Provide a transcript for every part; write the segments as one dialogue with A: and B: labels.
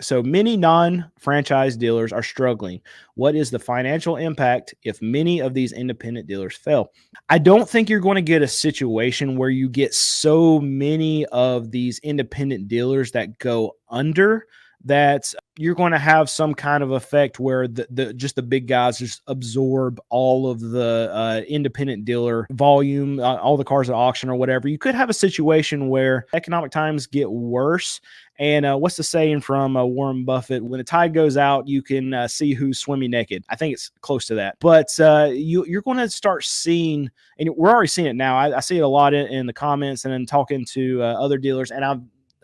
A: So many non-franchise dealers are struggling. What is the financial impact if many of these independent dealers fail? I don't think you're going to get a situation where you get so many of these independent dealers that go under that you're going to have some kind of effect where the just the big guys just absorb all of the independent dealer volume, all the cars at auction or whatever. You could have a situation where economic times get worse. And what's the saying from Warren Buffett? When the tide goes out, you can see who's swimming naked. I think it's close to that. But you're going to start seeing, and we're already seeing it now. I see it a lot in the comments and then talking to other dealers. And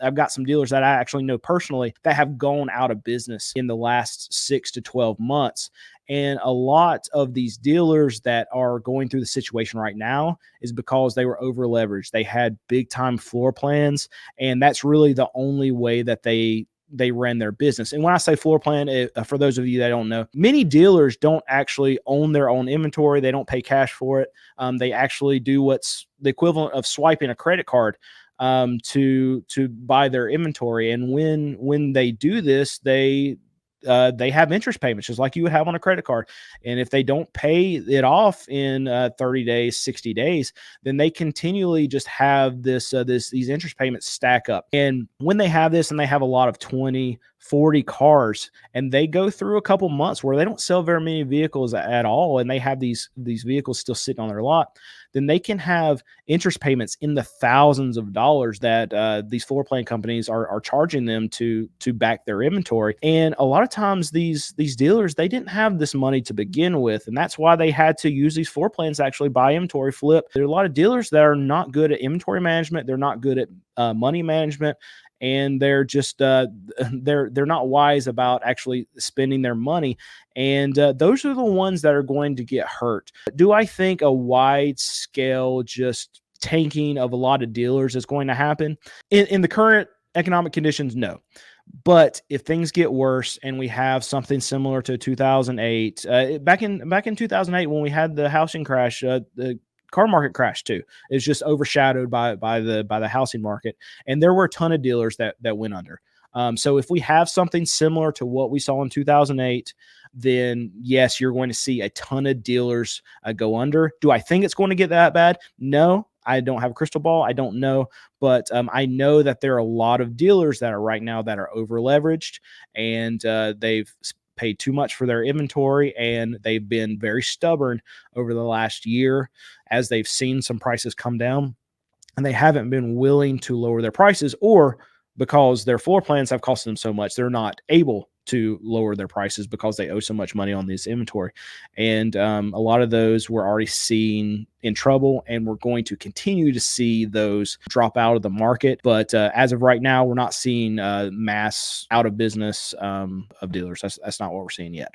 A: I've got some dealers that I actually know personally that have gone out of business in the last 6 to 12 months. And a lot of these dealers that are going through the situation right now is because they were over leveraged. They had big time floor plans, and that's really the only way that they ran their business. And when I say floor plan, for those of you that don't know, many dealers don't actually own their own inventory. They don't pay cash for it. They actually do what's the equivalent of swiping a credit card to buy their inventory. And when they do this, they have interest payments just like you would have on a credit card. And if they don't pay it off in 30 days, 60 days, then they continually just have these interest payments stack up. And when they have this and they have a lot of 20, 40 cars and they go through a couple months where they don't sell very many vehicles at all, and they have these vehicles still sitting on their lot, then they can have interest payments in the thousands of dollars that these floor plan companies are charging them to back their inventory. And a lot of times these dealers, they didn't have this money to begin with, and that's why they had to use these floor plans to actually buy inventory, flip. There are a lot of dealers that are not good at inventory management. They're not good at money management, and they're just they're not wise about actually spending their money. And those are the ones that are going to get hurt. Do I think a wide scale just tanking of a lot of dealers is going to happen in the current economic conditions? No. But if things get worse and we have something similar to 2008, back in 2008 when we had the housing crash, the car market crashed too. It's just overshadowed by the housing market, and there were a ton of dealers that went under. So if we have something similar to what we saw in 2008, then yes, you're going to see a ton of dealers go under. Do I think it's going to get that bad? No. I don't have a crystal ball. I don't know. But I know that there are a lot of dealers that are right now that are over leveraged, and they've paid too much for their inventory, and they've been very stubborn over the last year as they've seen some prices come down, and they haven't been willing to lower their prices, or because their floor plans have cost them so much, they're not able to lower their prices because they owe so much money on this inventory. And a lot of those we're already seeing in trouble, and we're going to continue to see those drop out of the market. But as of right now, we're not seeing mass out of business of dealers. That's not what we're seeing yet.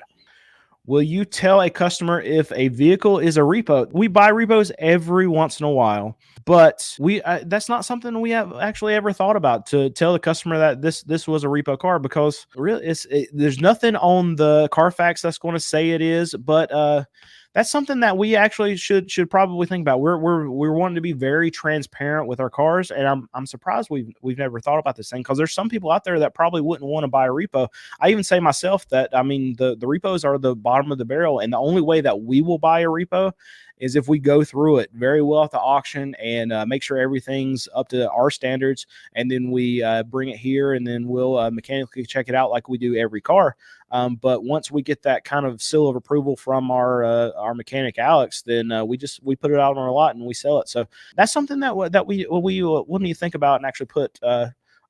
A: Will you tell a customer if a vehicle is a repo? We buy repos every once in a while, but that's not something we have actually ever thought about, to tell the customer that this was a repo car, because really there's nothing on the Carfax that's going to say it is. But that's something that we actually should probably think about. We're wanting to be very transparent with our cars, and I'm surprised we've never thought about this thing, because there's some people out there that probably wouldn't want to buy a repo. I even say myself that, I mean, the repos are the bottom of the barrel, and the only way that we will buy a repo is if we go through it very well at the auction and make sure everything's up to our standards, and then we bring it here, and then we'll mechanically check it out like we do every car. But once we get that kind of seal of approval from our mechanic Alex, then we put it out on our lot and we sell it. So that's something that we need to think about and actually put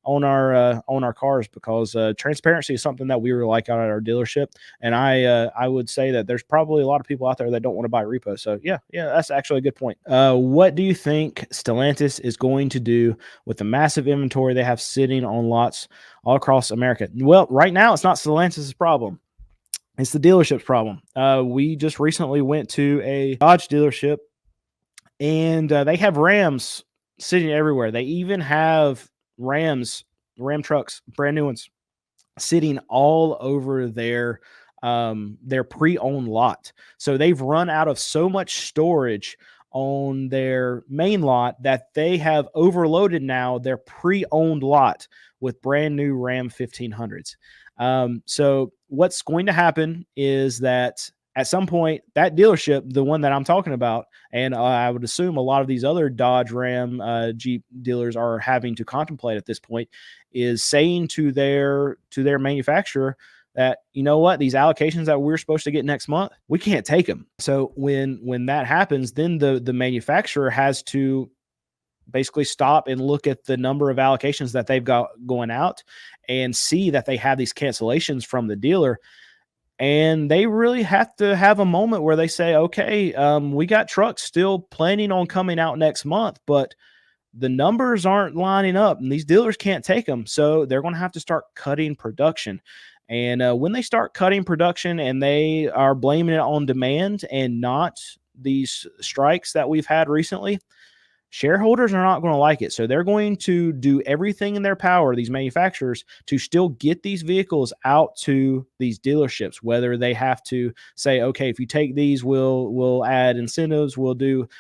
A: on our cars, because transparency is something that we really like out at our dealership. And I would say that there's probably a lot of people out there that don't want to buy repo. So yeah, that's actually a good point. What do you think Stellantis is going to do with the massive inventory they have sitting on lots all across America? Well, right now it's not Stellantis' problem. It's the dealership's problem. We just recently went to a Dodge dealership, and they have Rams sitting everywhere. They even have Ram trucks, brand new ones, sitting all over their pre-owned lot. So they've run out of so much storage on their main lot that they have overloaded now their pre-owned lot with brand new Ram 1500s. So what's going to happen is that at some point, that dealership, the one that I'm talking about, and I would assume a lot of these other Dodge, Ram, Jeep dealers are having to contemplate at this point, is saying to their manufacturer that, you know what, these allocations that we're supposed to get next month, we can't take them. So when that happens, then the manufacturer has to basically stop and look at the number of allocations that they've got going out and see that they have these cancellations from the dealer. And they really have to have a moment where they say, okay, we got trucks still planning on coming out next month, but the numbers aren't lining up and these dealers can't take them. So they're going to have to start cutting production. And when they start cutting production and they are blaming it on demand and not these strikes that we've had recently, shareholders are not going to like it. So they're going to do everything in their power, these manufacturers, to still get these vehicles out to these dealerships, whether they have to say, okay, if you take these, we'll add incentives,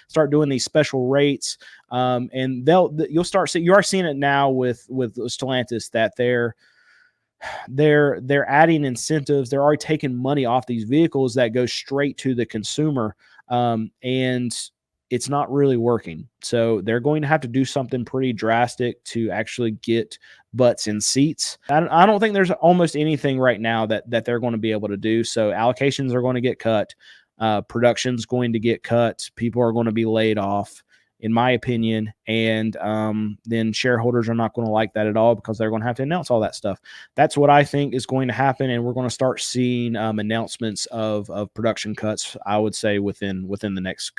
A: start doing these special rates. And you'll start seeing, you are seeing it now with Stellantis, that they're adding incentives. They're already taking money off these vehicles that go straight to the consumer. And it's not really working. So they're going to have to do something pretty drastic to actually get butts in seats. I don't think there's almost anything right now that they're going to be able to do. So allocations are going to get cut. Production's going to get cut. People are going to be laid off, in my opinion. And then shareholders are not going to like that at all, because they're going to have to announce all that stuff. That's what I think is going to happen. And we're going to start seeing announcements of production cuts, I would say, within the next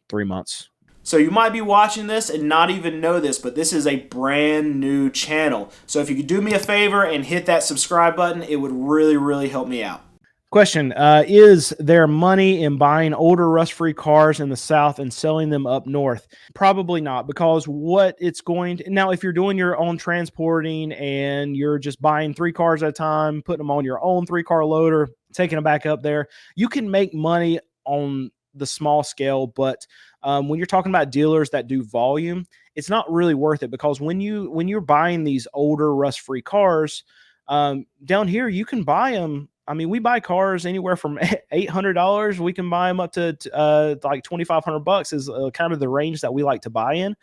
A: 3 months. So you might be watching this and not even know this, but this is a brand new channel. So if you could do me a favor and hit that subscribe button, it would really, really help me out. Question, is there money in buying older rust-free cars in the South and selling them up north? Probably not, because what it's going to... Now, if you're doing your own transporting and you're just buying 3 cars at a time, putting them on your own 3-car loader, taking them back up there, you can make money on the small scale. But when you're talking about dealers that do volume, it's not really worth it, because when you're buying these older rust-free cars, down here, you can buy them. I mean, we buy cars anywhere from $800. We can buy them up to like $2,500 is kind of the range that we like to buy in.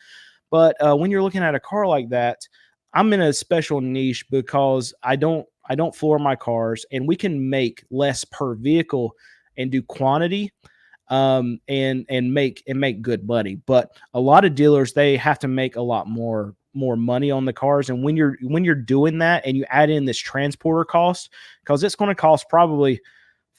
A: But when you're looking at a car like that, I'm in a special niche because I don't floor my cars, and we can make less per vehicle and do quantity, and make good money. But a lot of dealers, they have to make a lot more money on the cars. And when you're doing that and you add in this transporter cost, because it's going to cost probably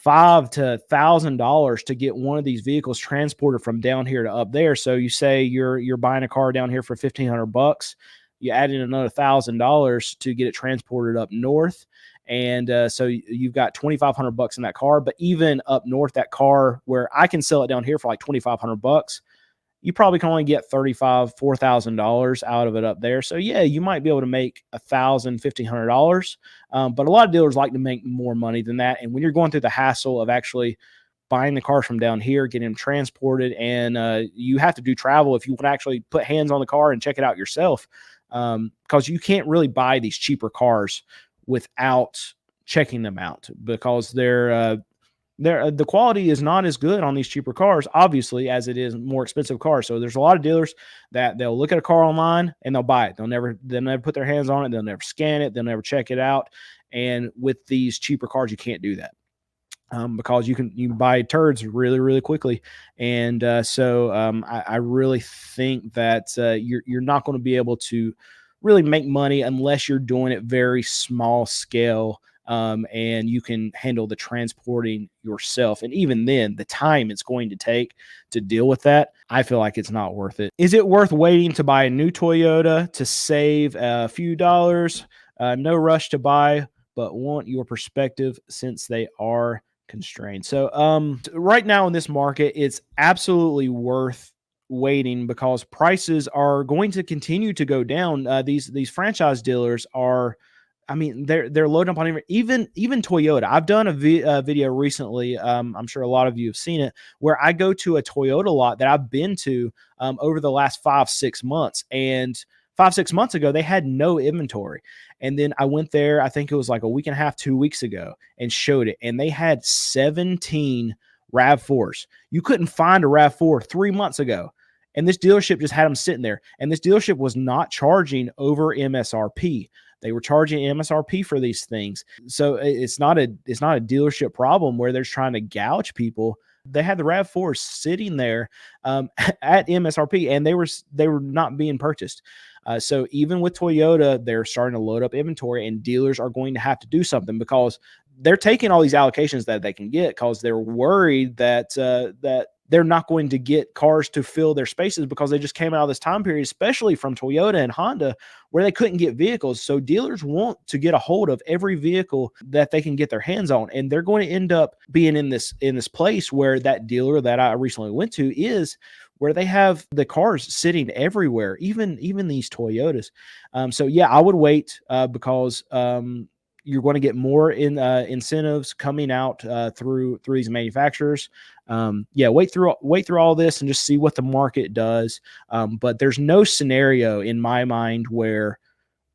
A: $500 to $1,000 to get one of these vehicles transported from down here to up there. So you say you're buying a car down here for $1,500, you add in another $1,000 to get it transported up north. And so you've got $2,500 in that car. But even up north, that car where I can sell it down here for like $2,500, you probably can only get $4,000 out of it up there. So yeah, you might be able to make $1,000, $1,500. But a lot of dealers like to make more money than that. And when you're going through the hassle of actually buying the cars from down here, getting them transported, and you have to do travel if you want to actually put hands on the car and check it out yourself, because you can't really buy these cheaper cars without checking them out, because the quality is not as good on these cheaper cars, obviously, as it is more expensive cars. So there's a lot of dealers that they'll look at a car online and they'll buy it. They'll never put their hands on it. They'll never scan it. They'll never check it out. And with these cheaper cars, you can't do that, because you can buy turds really, really quickly. And so I really think that you're not going to be able to really make money unless you're doing it very small scale. And you can handle the transporting yourself. And even then, the time it's going to take to deal with that, I feel like it's not worth it. Is it worth waiting to buy a new Toyota to save a few dollars? No rush to buy, but want your perspective since they are constrained. So right now in this market, it's absolutely worth waiting, because prices are going to continue to go down. These franchise dealers are I mean, they're loading up on even Toyota. I've done a video recently. I'm sure a lot of you have seen it, where I go to a Toyota lot that I've been to over the last 5-6 months, and 5-6 months ago they had no inventory, and then I went there. I think it was like a week and a half, 2 weeks ago, and showed it, and they had 17 Rav4s. You couldn't find a Rav4 3 months ago. And this dealership just had them sitting there. And this dealership was not charging over MSRP. They were charging MSRP for these things. So it's not a dealership problem where they're trying to gouge people. They had the RAV4 sitting there at MSRP, and they were not being purchased. So even with Toyota, they're starting to load up inventory, and dealers are going to have to do something because they're taking all these allocations that they can get because they're worried that that they're not going to get cars to fill their spaces because they just came out of this time period, especially from Toyota and Honda, where they couldn't get vehicles. So dealers want to get a hold of every vehicle that they can get their hands on. And they're going to end up being in this place where that dealer that I recently went to is, where they have the cars sitting everywhere, even these Toyotas. So yeah, I would wait because you're going to get more incentives coming out through these manufacturers. Yeah, wait through all this and just see what the market does. But there's no scenario in my mind where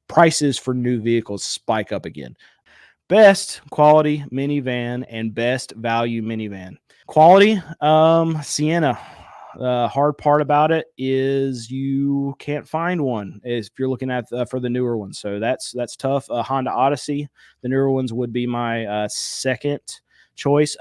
A: prices for new vehicles spike up again. Best quality minivan and best value minivan. Quality, Sienna. The hard part about it is you can't find one if you're looking at for the newer ones. So that's tough. Honda Odyssey, the newer ones would be my second choice.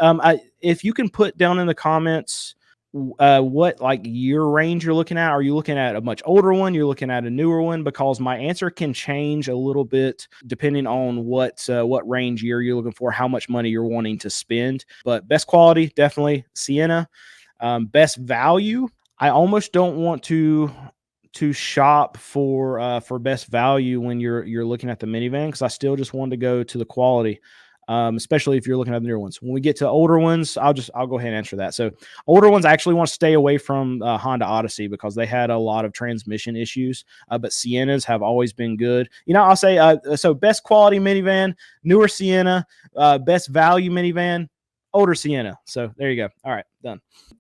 A: If you can put down in the comments what like year range you're looking at. Are you looking at a much older one? You're looking at a newer one? Because my answer can change a little bit depending on what range year you're looking for, how much money you're wanting to spend. But best quality, definitely Sienna. Best value, I almost don't want to shop for best value when you're looking at the minivan, because I still just want to go to the quality, especially if you're looking at the newer ones. When we get to older ones, I'll go ahead and answer that. So older ones, I actually want to stay away from Honda Odyssey because they had a lot of transmission issues, but Siennas have always been good. I'll say so best quality minivan, newer Sienna, best value minivan, older Sienna. So there you go. All right, done.